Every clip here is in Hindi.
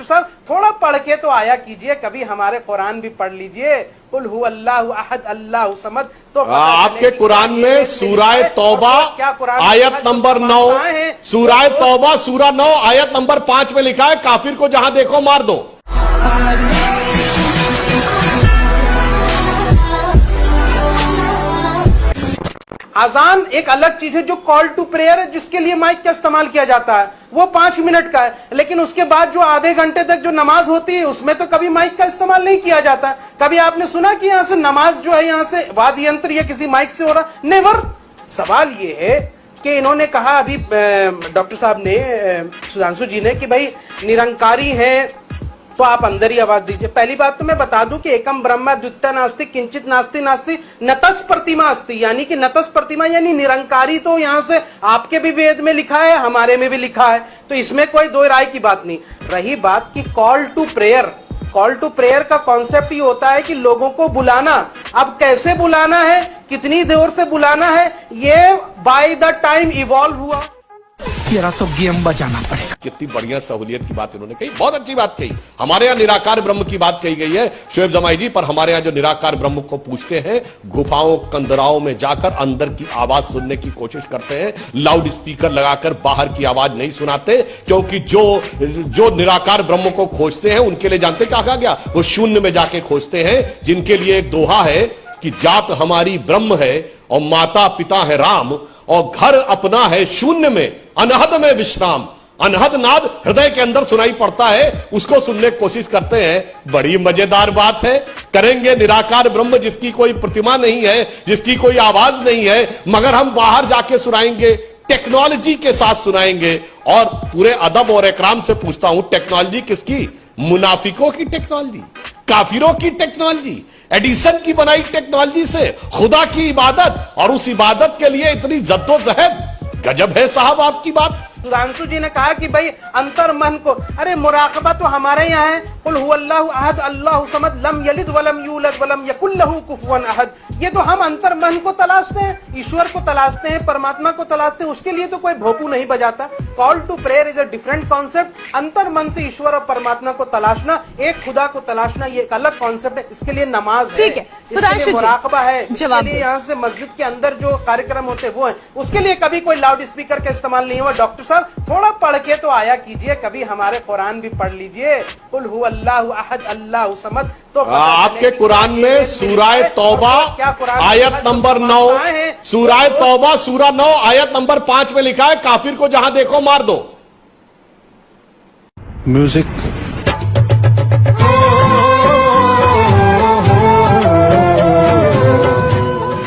डॉक्टर साहब थोड़ा पढ़ के तो आया कीजिए, कभी हमारे कुरान भी पढ़ लीजिए। कुल हु अल्लाहु अहद अल्लाहु समद। तो आपके कुरान में सूरह तौबा आयत नंबर 9, सूरह तौबा सूरा 9 आयत नंबर 5 में लिखा है, काफिर को जहां देखो मार दो। अजान एक अलग चीज है, जो कॉल टू प्रेयर है जिसके लिए माइक का इस्तेमाल किया जाता है, वो 5 मिनट का है। लेकिन उसके बाद जो आधे घंटे तक जो नमाज होती है उसमें तो कभी माइक का इस्तेमाल नहीं किया जाता। कभी आपने सुना कि यहां से नमाज जो है यहां से वाद्य यंत्र या किसी माइक से हो रहा? नेवर। सवाल ये है कि इन्होंने कहा अभी डॉक्टर साहब ने, सुधांशु जी ने, कि भाई निरंकारी है तो आप अंदर ही आवाज दीजिए। पहली बात तो मैं बता दूं कि एकम ब्रह्मा द्वितीय नास्ति किंचित नास्ति नास्ति नतस प्रतिमा अस्ति, यानी कि नतस प्रतिमा यानी निरंकारी तो यहां से आपके भी वेद में लिखा है, हमारे में भी लिखा है, तो इसमें कोई दो राय की बात नहीं। रही बात की call to prayer, call to prayer का कॉन्सेप्ट ये होता है कि लोगों को बुलाना। अब कैसे बुलाना है, कितनी देर से बुलाना है, ये बाय द टाइम इवॉल्व हुआ। तेरा तो गेम बजाना पड़ेगा। कितनी बढ़िया सहूलियत की बात इन्होंने कही, बहुत अच्छी बात कही। हमारे यहाँ निराकार ब्रह्म की बात कही गई है शोएब जमाई जी, पर हमारे यहाँ जो निराकार ब्रह्म को पूछते हैं, गुफाओं कंदराओं में जाकर अंदर की आवाज सुनने की कोशिश करते हैं, लाउड स्पीकर लगाकर बाहर की आवाज नहीं सुनाते, क्योंकि जो निराकार ब्रह्म को खोजते हैं उनके लिए जानते क्या कहा गया, वो शून्य में जाके खोजते हैं, जिनके लिए एक दोहा है कि जात हमारी ब्रह्म है और माता पिता है राम और घर अपना है शून्य में अनहद में विश्राम। अनहद नाद हृदय के अंदर सुनाई पड़ता है, उसको सुनने की कोशिश करते हैं। बड़ी मजेदार बात है, करेंगे निराकार ब्रह्म जिसकी कोई प्रतिमा नहीं है, जिसकी कोई आवाज नहीं है, मगर हम बाहर जाके सुनाएंगे, टेक्नोलॉजी के साथ सुनाएंगे। और पूरे अदब और इकराम से पूछता हूं, टेक्नोलॉजी किसकी? मुनाफिकों की टेक्नोलॉजी, काफिरों की टेक्नोलॉजी, एडिसन की बनाई टेक्नोलॉजी से खुदा की इबादत, और उस इबादत के लिए इतनी जद्दोजहद। गजब है साहब आपकी बात। सुधांशु जी ने कहा कि भाई अंतर मन को, अरे मुराकबा तो हमारे यहाँ है, कुल हु अल्लाहु अहद अल्लाहु समद लम यलिद वलम यूलद वलम यकुल लहू कुफुवन अहद। ये तो हम अंतर मन को तलाशते हैं, ईश्वर को तलाशते हैं, परमात्मा को तलाशते हैं, उसके लिए तो कोई भोपू नहीं बजाता। Call to prayer is a different concept. अंतर मन से ईश्वर और परमात्मा को तलाशना, एक खुदा को तलाशना, ये एक अलग कॉन्सेप्ट है। इसके लिए नमाज है, इसके लिए मुराकबा है, इसके लिए यहाँ से मस्जिद के अंदर जो कार्यक्रम होते हैं वो है, उसके लिए कभी कोई लाउड स्पीकर का इस्तेमाल नहीं हुआ। डॉक्टर साहब थोड़ा पढ़ के तो आया कीजिए, कभी हमारे कुरान भी पढ़ लीजिए। कुल हु अल्लाहु अहद अल्लाहु समद। तो आपके कुरान में सूरह तौबा आयत नंबर 9, सूरह तौबा सूरा 9 आयत नंबर 5 में लिखा है, काफिर को जहां देखो मार दो। म्यूजिक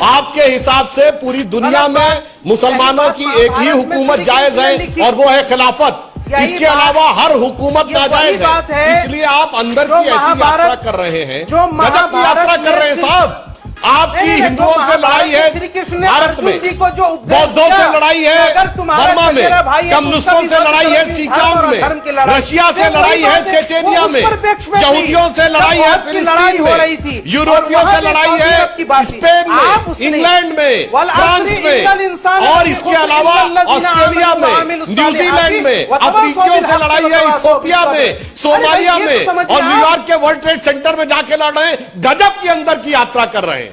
आपके हिसाब से पूरी दुनिया में मुसलमानों की एक ही हुकूमत जायज है और वो है खिलाफत, इसके अलावा हर हुकूमत नाजायज है। इसलिए आप अंदर की ऐसी यात्रा कर रहे हैं, गजब की यात्रा कर रहे हैं साहब। आपकी हिंदुओं से लड़ाई है भारत में, बौद्धों से लड़ाई है बर्मा में, कम्युनिस्टों से लड़ाई है सीकियाम में, रशिया से लड़ाई है चेचेनिया में, यहूदियों से लड़ाई है फिलिस्तीन में, यूरोपियों से लड़ाई है स्पेन में, इंग्लैंड में, फ्रांस में, और इसके अलावा ऑस्ट्रेलिया में, न्यूजीलैंड में, अफ्रीकियों से लड़ाई है इथियोपिया में, सोमालिया में, और न्यूयॉर्क के वर्ल्ड ट्रेड सेंटर में जाके लड़ रहे हैं। गजब के अंदर की यात्रा कर रहे हैं।